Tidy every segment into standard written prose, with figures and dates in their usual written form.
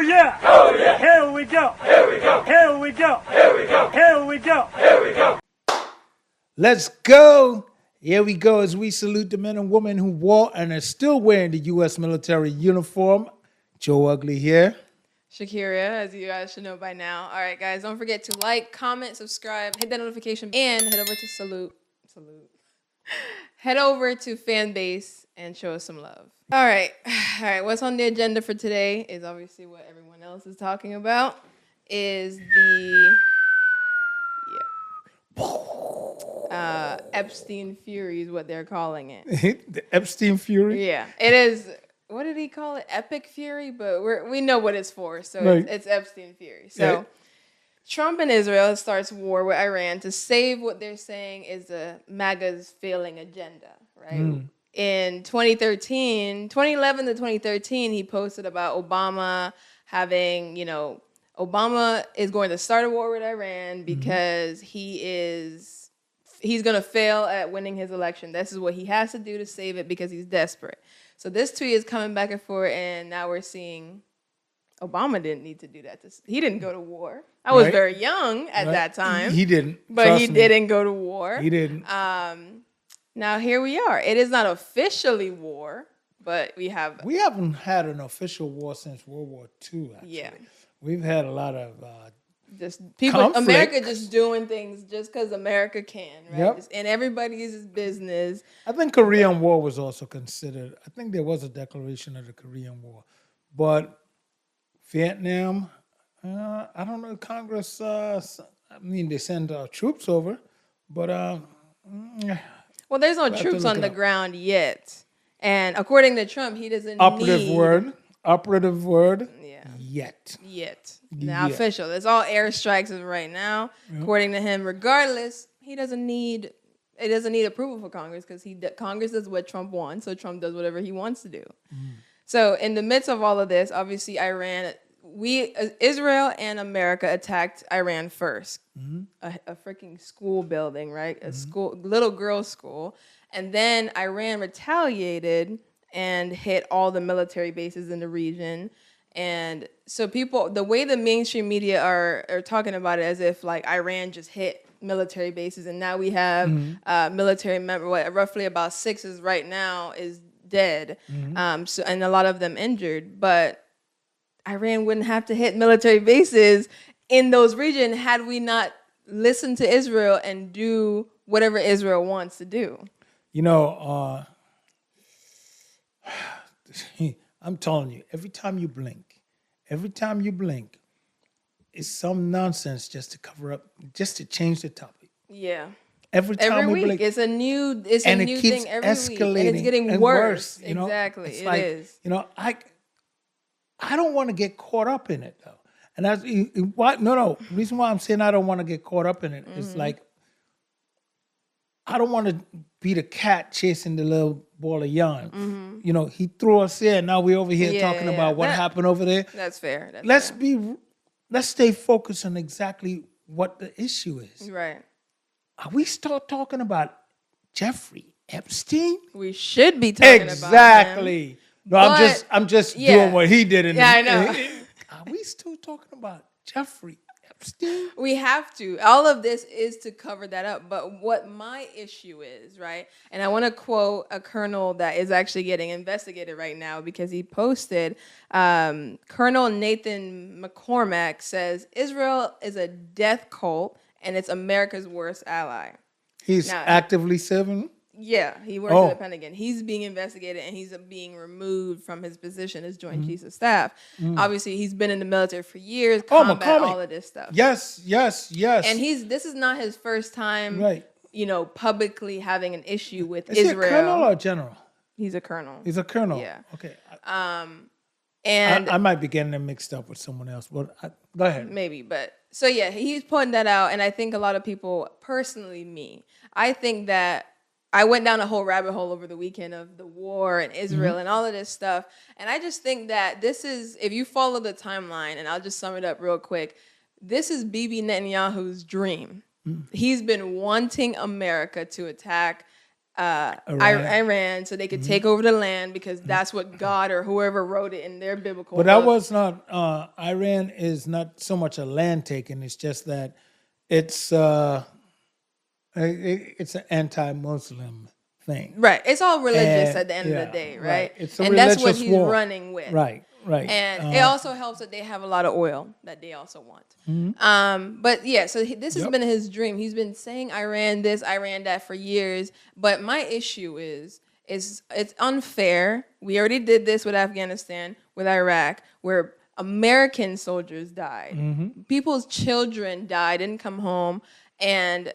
yeah! Oh yeah! Here we go! Here we go! Here we go! Here we go! Here we go! Here we go! Let's go! Here we go as we salute the men and women who wore and are still wearing the U.S. military uniform. Joe Ugly here. Shackeria, as you guys should know by now. All right, guys, don't forget to like, comment, subscribe, hit that notification, and head over to salute. Head over to fan base and show us some love. All right. What's on the agenda for today is obviously what everyone else is talking about. Is the Epstein Fury is what they're calling it. The Epstein Fury? Yeah, it is. What did he call it? Epic Fury, but we know what it's for. So right. it's Epstein Fury. So Trump and Israel starts war with Iran to save what they're saying is the MAGA's failing agenda, right? In 2011 to 2013, he posted about Obama having, Obama is going to start a war with Iran because he's going to fail at winning his election. This is what he has to do to save it because he's desperate. So this tweet is coming back and forth, and now we're seeing Obama didn't need to do that. He didn't go to war. I was very young at that time. He didn't. But he didn't go to war. He didn't. Now here we are. It is not officially war, but we haven't had an official war since World War II, actually. Yeah. We've had a lot of just people, conflict. America just doing things just because America can, right? Yep. And everybody's business. I think Korean War was also considered. I think there was a declaration of the Korean War. But Vietnam, I don't know, Congress, they send troops over, but... well, there's no troops on the ground yet. And according to Trump, he doesn't Operative word. Yeah. Yet. Now official. It's all airstrikes as of right now. Yep. According to him, regardless, he doesn't need approval for Congress because Congress does what Trump wants, so Trump does whatever he wants to do. So in the midst of all of this, obviously Israel and America attacked Iran first. A freaking school building, right? A little girls' school. And then Iran retaliated and hit all the military bases in the region. And so the way the mainstream media are talking about it as if like Iran just hit military bases and now we have military member, roughly about 6 is right now is dead. So and a lot of them injured, but Iran wouldn't have to hit military bases in those regions had we not listened to Israel and do whatever Israel wants to do. I'm telling you, every time you blink, it's some nonsense just to cover up, just to change the topic. Yeah. Every time we week, blink, it's a new thing every week, and it's getting worse. Exactly, it's it is. I don't want to get caught up in it though, and that's what. No. The reason why I'm saying I don't want to get caught up in it is like I don't want to be the cat chasing the little ball of yarn. He threw us in. Now we're over here talking about what happened over there. That's fair. Let's stay focused on exactly what the issue is. Right. Are we still talking about Jeffrey Epstein? We should be talking about him. No, I'm just doing what he did. I know. Are we still talking about Jeffrey Epstein? We have to. All of this is to cover that up. But what my issue is, right? And I want to quote a colonel that is actually getting investigated right now because he posted, Colonel Nathan McCormack says, Israel is a death cult and it's America's worst ally. He's actively serving? Yeah, he works at the Pentagon. He's being investigated and he's being removed from his position as Joint Chiefs of Staff. Obviously, he's been in the military for years, combat all of this stuff. Yes. And this is not his first time, publicly having an issue with Is Israel. Is he a colonel or a general? He's a colonel. He's a colonel. Yeah. Okay. And I might be getting them mixed up with someone else, but go ahead. Maybe, but so yeah, he's putting that out, and I think a lot of people, personally, I think that I went down a whole rabbit hole over the weekend of the war and Israel and all of this stuff. And I just think that this is, if you follow the timeline, and I'll just sum it up real quick, this is Bibi Netanyahu's dream. He's been wanting America to attack Iran so they could take over the land because that's what God or whoever wrote it in their biblical But that book. was not, Iran is not so much a land taking. It's just that it's it's an anti-Muslim thing. Right. It's all religious And, at the end of yeah, the day, right. right? It's a and that's what religious he's war. running with. Right, right. And it also helps that they have a lot of oil that they also want. But yeah, so this has been his dream. He's been saying Iran this, Iran that for years. But my issue is it's unfair. We already did this with Afghanistan, with Iraq, where American soldiers died. People's children died, didn't come home. And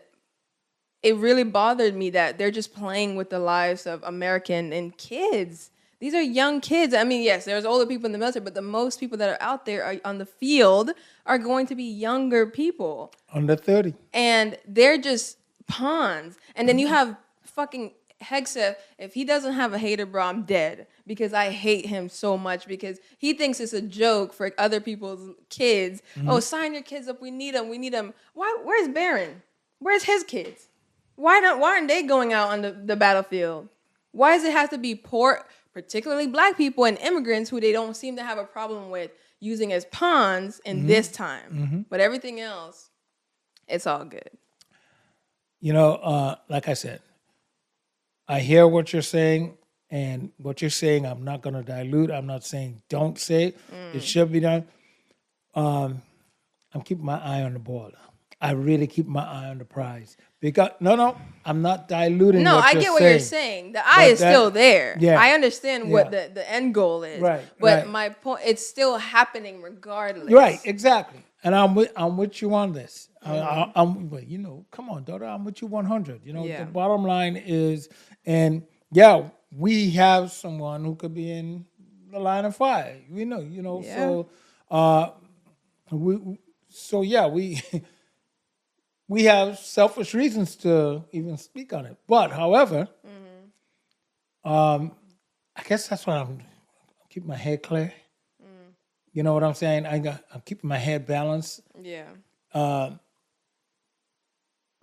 it really bothered me that they're just playing with the lives of American and kids. These are young kids. I mean, yes, there's older people in the military, but the most people that are out there are on the field are going to be younger people. Under 30. And they're just pawns. And then you have fucking Hexa. If he doesn't have a hater, bro, I'm dead. Because I hate him so much because he thinks it's a joke for other people's kids. Oh, sign your kids up. We need them. We need them. Where's Barron? Where's his kids? Why aren't they going out on the battlefield? Why does it have to be poor, particularly black people and immigrants who they don't seem to have a problem with using as pawns in this time? But everything else, it's all good. You know, like I said, I hear what you're saying, and what you're saying, I'm not going to dilute. I'm not saying don't say it. It should be done. I'm keeping my eye on the ball. I really keep my eye on the prize. Because no, I'm not diluting. No, what I you're get what saying. you're saying. The eye is still there. Yeah. I understand what the end goal is. Right. But my point, it's still happening regardless. Right, exactly. And I'm with you on this. I'm but you know, come on, daughter, I'm with you 100. You know, the bottom line is, and yeah, we have someone who could be in the line of fire. We know, so we we have selfish reasons to even speak on it. But however, I guess that's why I'm keeping my head clear. You know what I'm saying? I'm keeping my head balanced. Yeah. I'm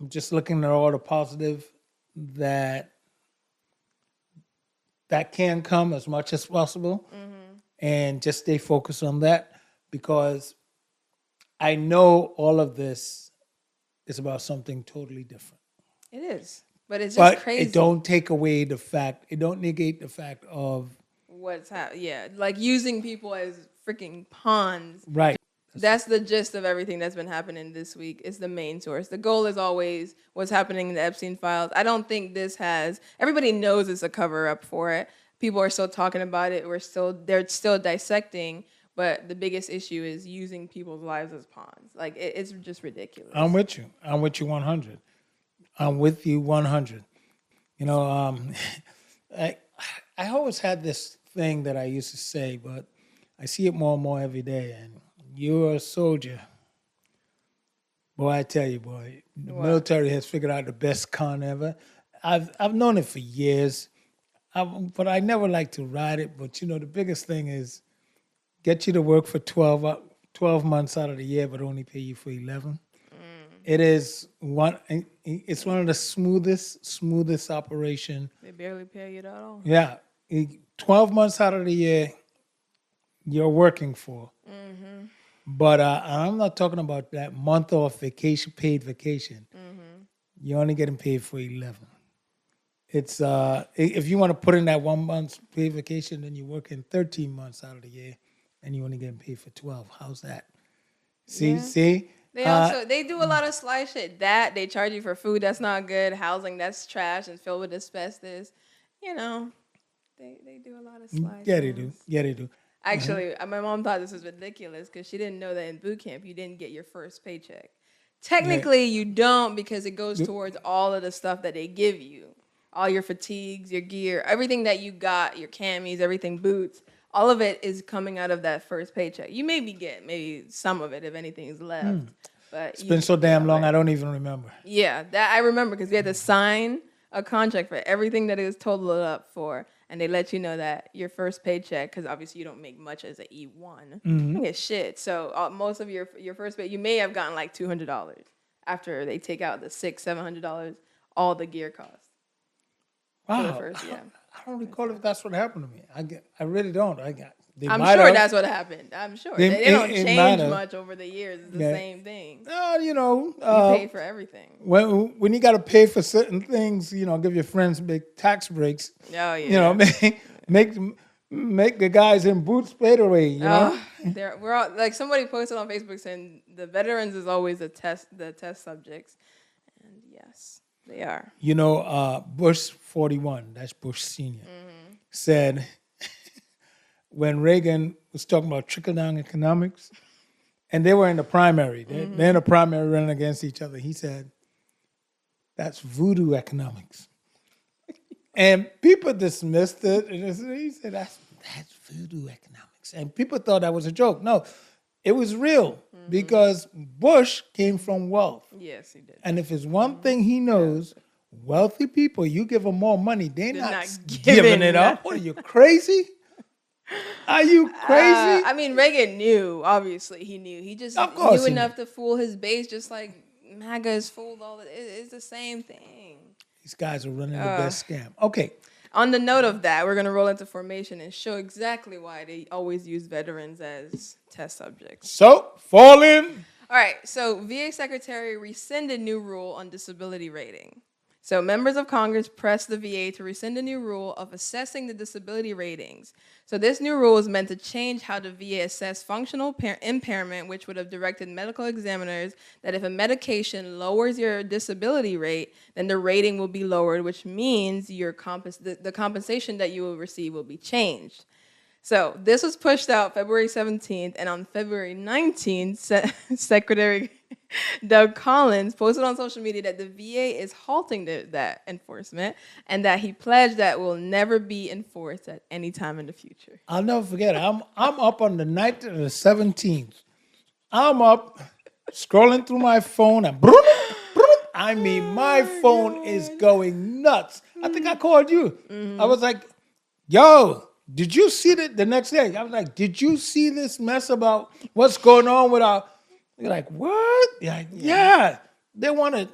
just looking at all the positive that can come as much as possible, and just stay focused on that, because I know all of this is about something totally different. It is. But it's just crazy. It don't take away the fact, it don't negate the fact of what's happening. Yeah, like using people as freaking pawns. Right. That's the gist of everything that's been happening this week. It's the main source. The goal is always what's happening in the Epstein files. I don't think everybody knows it's a cover up for it. People are still talking about it. They're still dissecting. But the biggest issue is using people's lives as pawns. Like, it's just ridiculous. I'm with you 100. I'm with you 100. You know, I always had this thing that I used to say, but I see it more and more every day. And you're a soldier. Boy, I tell you, boy, the military has figured out the best con ever. I've known it for years, but I never like to ride it. But, you know, the biggest thing is get you to work for 12 months out of the year, but only pay you for 11. It is it's one of the smoothest operation. They barely pay you at all. Yeah. 12 months out of the year, you're working for. But I'm not talking about that month off vacation, paid vacation. You're only getting paid for 11. It's if you want to put in that 1 month paid vacation, then you're working 13 months out of the year, and you only getting paid for 12. How's that? See? They do a lot of sly shit. That they charge you for food that's not good, housing that's trash and filled with asbestos. You know, they do a lot of sly. Yeah, they do. Yeah, they do. Actually, my mom thought this was ridiculous because she didn't know that in boot camp you didn't get your first paycheck. Technically, you don't, because it goes towards all of the stuff that they give you. All your fatigues, your gear, everything that you got, your camis, everything, boots, all of it is coming out of that first paycheck. You maybe get some of it if anything is left. But it's been so damn long, I don't even remember. Yeah, that I remember because we had to sign a contract for everything that it was totaled up for. And they let you know that your first paycheck, because obviously you don't make much as an E1, you don't get shit. So most of your first pay, you may have gotten like $200 after they take out the $600-$700, all the gear costs. For the Wow. first, yeah. I don't recall if that's what happened to me. I really don't. I'm sure that's what happened. I'm sure. They don't it change might much over the years. It's the Yeah. same thing. You know, You pay for everything. when you got to pay for certain things, you know, give your friends big tax breaks. Oh, yeah. You know, make the guys in boots pay the way. You know, We're all like somebody posted on Facebook saying the veterans is always the test subjects, and yes, they are. you know, Bush 41, that's Bush Senior, said when Reagan was talking about trickle down economics, and they were in the primary, they're in the primary running against each other. He said, "That's voodoo economics." And people dismissed it. And he said, that's voodoo economics. And people thought that was a joke. No, it was real because Bush came from wealth. Yes, he did. And if it's one thing he knows, wealthy people, you give them more money, they're not giving giving it up. What are you, crazy? Are you crazy? I mean, Reagan knew. Obviously, he knew. He just Of course knew he enough to fool his base, just like MAGA is fooled all. It's the same thing. These guys are running the best scam. Okay. On the note of that, we're going to roll into formation and show exactly why they always use veterans as test subjects. So, fall in. All right, so VA Secretary rescinded new rule on disability rating. So members of Congress pressed the VA to rescind a new rule of assessing the disability ratings. So this new rule is meant to change how the VA assess functional impairment, which would have directed medical examiners that if a medication lowers your disability rate, then the rating will be lowered, which means your the compensation that you will receive will be changed. So this was pushed out February 17th, and on February 19th, Secretary Doug Collins posted on social media that the VA is halting that enforcement and that he pledged that will never be enforced at any time in the future. I'll never forget it. I'm up on the night of the 17th. I'm up scrolling through my phone and I mean, my phone is going nuts. I think I called you. I was like, yo, did you see that the next day? I was like, did you see this mess about what's going on with our... You're like, what? Yeah. They wanted...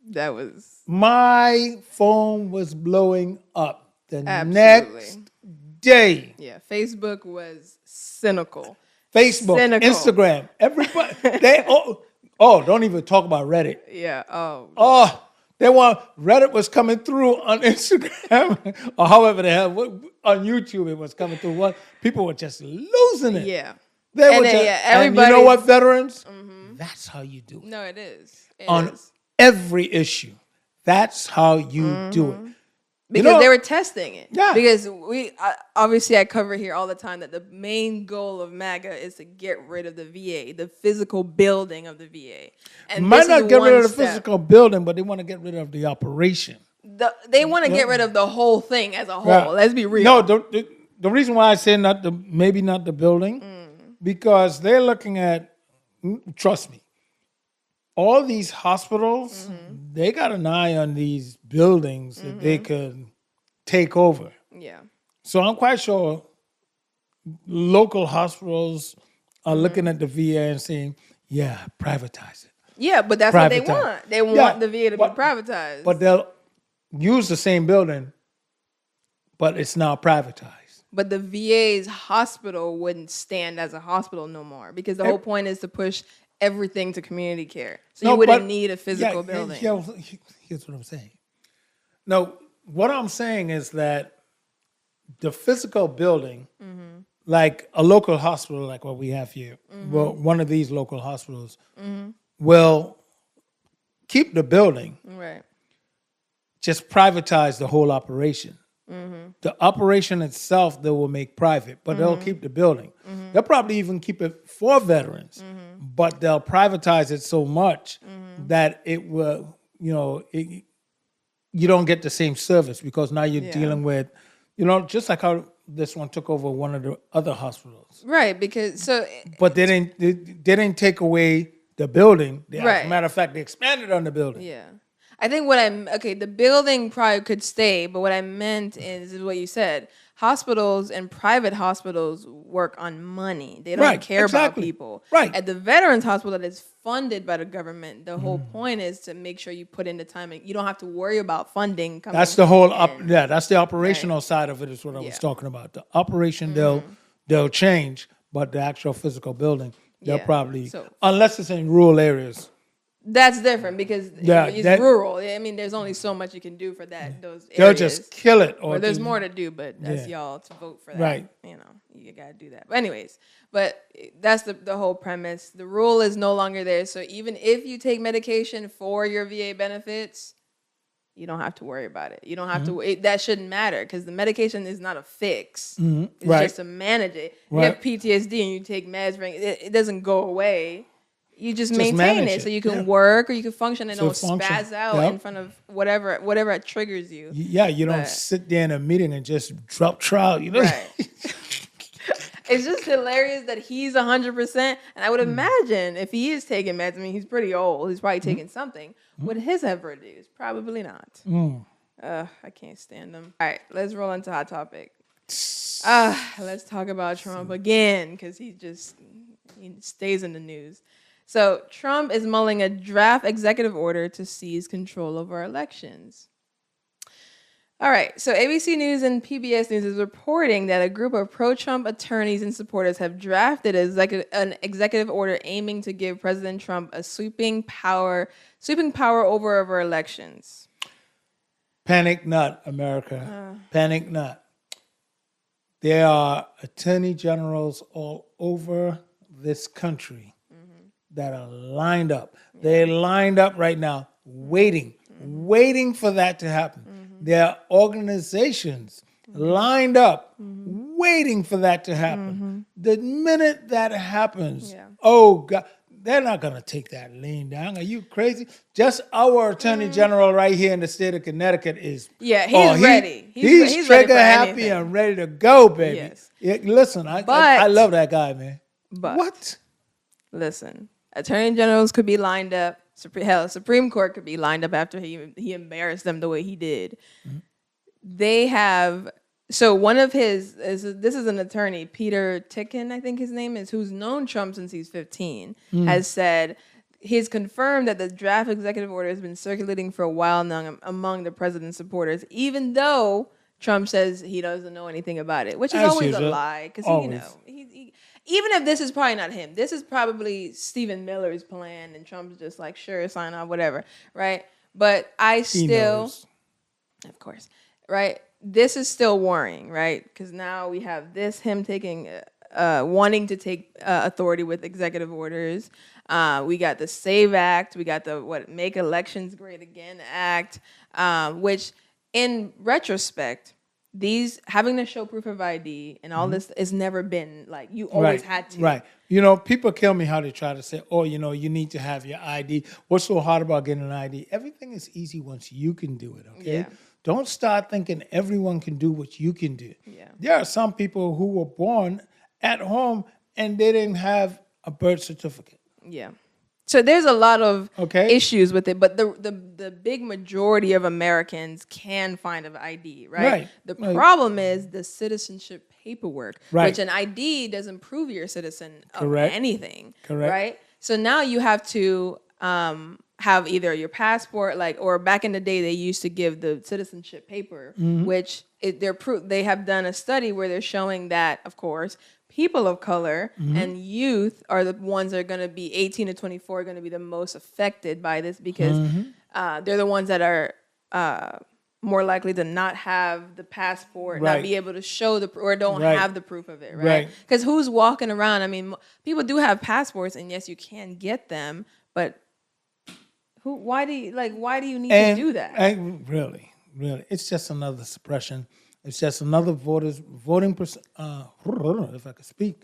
That was... My phone was blowing up the Absolutely. next day. Yeah, Facebook was cynical. Facebook, Cynical. Instagram, everybody. Don't even talk about Reddit. Yeah, Reddit was coming through on Instagram or however the hell, on YouTube it was coming through. People were just losing it. Yeah. And you know what, veterans? That's how you do it. No, it is. On every issue. That's how you do it. Because they were testing it. Yeah. Because obviously I cover here all the time that the main goal of MAGA is to get rid of the VA, the physical building of the VA. And might not get rid of the physical building, but they want to get rid of the operation. They want to get rid of the whole thing as a whole. Yeah. Let's be real. No, the reason why I say maybe not the building, because they're looking at, trust me, all these hospitals, they got an eye on these buildings that they could take over. Yeah. So I'm quite sure local hospitals are looking at the VA and saying, yeah, privatize it. Yeah, but that's what they want. They want the VA to be privatized. But they'll use the same building, but it's now privatized. But the VA's hospital wouldn't stand as a hospital no more because the whole point is to push everything to community care. So you wouldn't need a physical building. Here's what I'm saying. No, what I'm saying is that the physical building, like a local hospital like what we have here, well, one of these local hospitals, will keep the building, right? Just privatize the whole operation. The operation itself they will make private, but they'll keep the building. They'll probably even keep it for veterans, but they'll privatize it so much that it will, you don't get the same service because now you're dealing with, just like how this one took over one of the other hospitals. Right, because but they didn't take away the building. As a matter of fact, they expanded on the building. Yeah. I think the building probably could stay, but what I meant is what you said. hospitals and private hospitals work on money. They don't care about people. Right. At the Veterans Hospital that is funded by the government, the whole point is to make sure you put in the time and you don't have to worry about funding coming. That's the whole that's the operational side of it is what I was talking about. The operation they'll change, but the actual physical building they'll probably unless it's in rural areas. That's different because it's rural. I mean, there's only so much you can do for that. Those areas. They'll just kill it. Or there's more to do, but that's y'all to vote for that. Right. You know, you got to do that. But anyways, that's the whole premise. The rule is no longer there. So even if you take medication for your VA benefits, you don't have to worry about it. You don't have to. That shouldn't matter because the medication is not a fix. It's just to manage it. You have PTSD and you take meds, it doesn't go away. You just maintain it so you can work or you can function and don't spaz out in front of whatever triggers you. Yeah, you don't sit there in a meeting and just drop trial. You know, right? It's just hilarious that he's 100%. And I would imagine if he is taking meds, I mean, he's pretty old. He's probably taking something. Would his have reduced? Probably not. I can't stand him. All right, let's roll into hot topic. Let's talk about Trump again because he stays in the news. So Trump is mulling a draft executive order to seize control over elections. All right, so ABC News and PBS News is reporting that a group of pro-Trump attorneys and supporters have drafted an executive order aiming to give President Trump a sweeping power over elections. Panic not, America. Panic not. There are attorney generals all over this country that are lined up. They're lined up right now, waiting for that to happen. There are organizations lined up, waiting for that to happen. The minute that happens, oh God, they're not going to take that lane down. Are you crazy? Just our attorney general right here in the state of Connecticut is ready. He's trigger happy anything. and ready to go, baby. Yes. Listen, I love that guy, man. But what? Listen. Attorney generals could be lined up. Supreme Court could be lined up after he embarrassed them the way he did. They have one of his this is an attorney, Peter Ticken, I think his name is, who's known Trump since he's 15, has said he's confirmed that the draft executive order has been circulating for a while now among the president's supporters, even though Trump says he doesn't know anything about it, which is always a lie because he even if this is probably not him, this is probably Stephen Miller's plan, and Trump's just like, sure, sign on, whatever, right? But of course, right? This is still worrying, right? Because now we have him taking, wanting to take authority with executive orders. We got the SAVE Act. We got the Make Elections Great Again Act, which in retrospect, these having to show proof of ID and all this has never been like you always had to. Right. You know, people kill me how they try to say, oh, you know, you need to have your ID. What's so hard about getting an ID? Everything is easy once you can do it, okay? Yeah. Don't start thinking everyone can do what you can do. Yeah. There are some people who were born at home and they didn't have a birth certificate. Yeah. So there's a lot of issues with it, but the big majority of Americans can find an ID, right? The problem is the citizenship paperwork, which an ID doesn't prove you're a citizen of anything, right? So now you have to have either your passport, or back in the day they used to give the citizenship paper, which they have done a study where they're showing that, of course, people of color and youth are the ones that are going to be 18 to 24 are going to be the most affected by this because they're the ones that are more likely to not have the passport, not be able to show or don't have the proof of it, right? Because who's walking around? I mean, people do have passports, and yes, you can get them, but why do you need to do that? Really, it's just another suppression. It's just another voting if I could speak.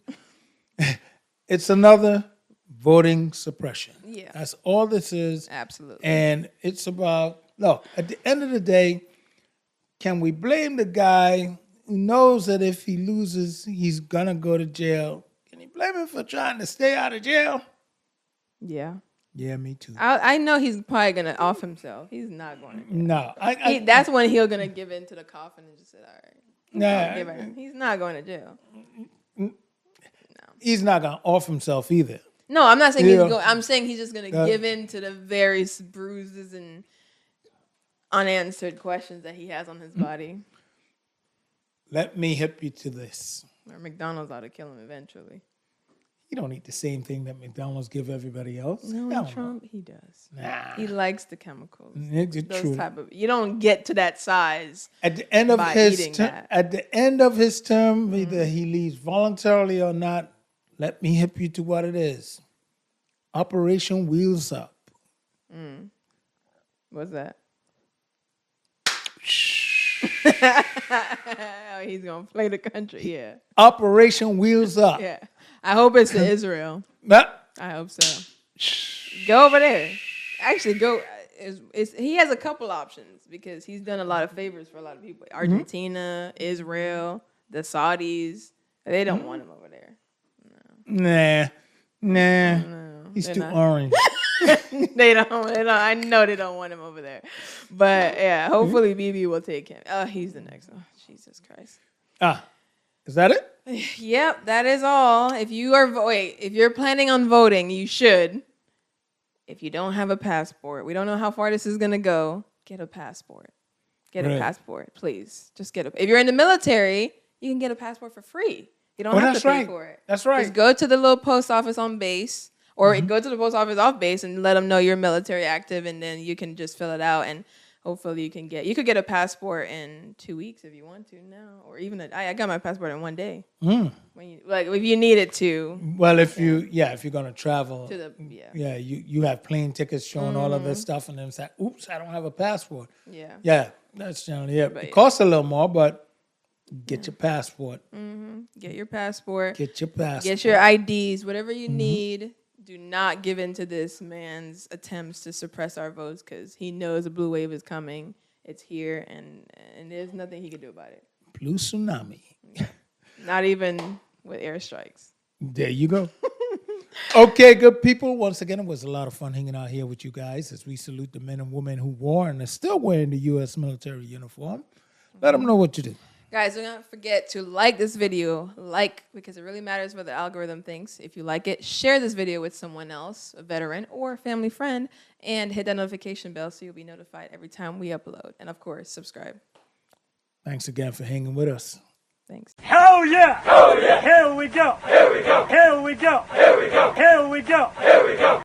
It's another voting suppression. Yeah. That's all this is. Absolutely. And it's about, look, at the end of the day, can we blame the guy who knows that if he loses, he's going to go to jail? Can you blame him for trying to stay out of jail? Yeah. Yeah, me too. I know he's probably going to off himself. He's not going to. No. That's when he's going to give in to the coffin and just say, all right. He's not going to jail. He's not gonna off himself either. No, I'm not saying he's going. I'm saying he's just going to give in to the various bruises and unanswered questions that he has on his body. Let me hip you to this. Or McDonald's ought to kill him eventually. You don't eat the same thing that McDonald's give everybody else. No, Trump, he does. Nah. He likes the chemicals. It's true. You don't get to that size At the end of his term, Mm-hmm. either he leaves voluntarily or not. Let me hip you to what it is. Operation Wheels Up. What's that? Oh, he's going to play the country, yeah. Operation Wheels Up. Yeah. I hope it's to Israel. Nah. I hope so. Go over there. Actually, go. He has a couple options because he's done a lot of favors for a lot of people. Argentina, Israel, the Saudis. They don't want him over there. Nah. He's too orange. They don't. I know they don't want him over there. But yeah, hopefully BB will take him. Oh, he's the next one. Jesus Christ. Is that it? Yep, that is all. If you're planning on voting, you should. If you don't have a passport, we don't know how far this is gonna go. Get a passport. Get a passport, please. Just get if you're in the military, you can get a passport for free. You don't have to pay for it. That's right. Just go to the little post office on base, or go to the post office off base and let them know you're military active, and then you can just fill it out, and hopefully you could get a passport in 2 weeks if you want to now, or even I got my passport in 1 day. When if you needed to. Well, if you're gonna travel, To the you have plane tickets showing all of this stuff, and then say, "Oops, I don't have a passport." Yeah, that's generally it. It costs a little more, but get your passport. Get your passport. Get your passport. Get your IDs, whatever you need. Do not give in to this man's attempts to suppress our votes because he knows a blue wave is coming. It's here, and there's nothing he can do about it. Blue tsunami. Not even with airstrikes. There you go. Okay, good people. Once again, it was a lot of fun hanging out here with you guys as we salute the men and women who wore and are still wearing the U.S. military uniform. Let them know what you do. Guys, don't forget to like this video. Because it really matters what the algorithm thinks. If you like it, share this video with someone else, a veteran or a family friend, and hit that notification bell so you'll be notified every time we upload. And of course, subscribe. Thanks again for hanging with us. Thanks. Hell yeah! Hell yeah! Here we go! Here we go! Here we go! Here we go! Here we go! Here we go!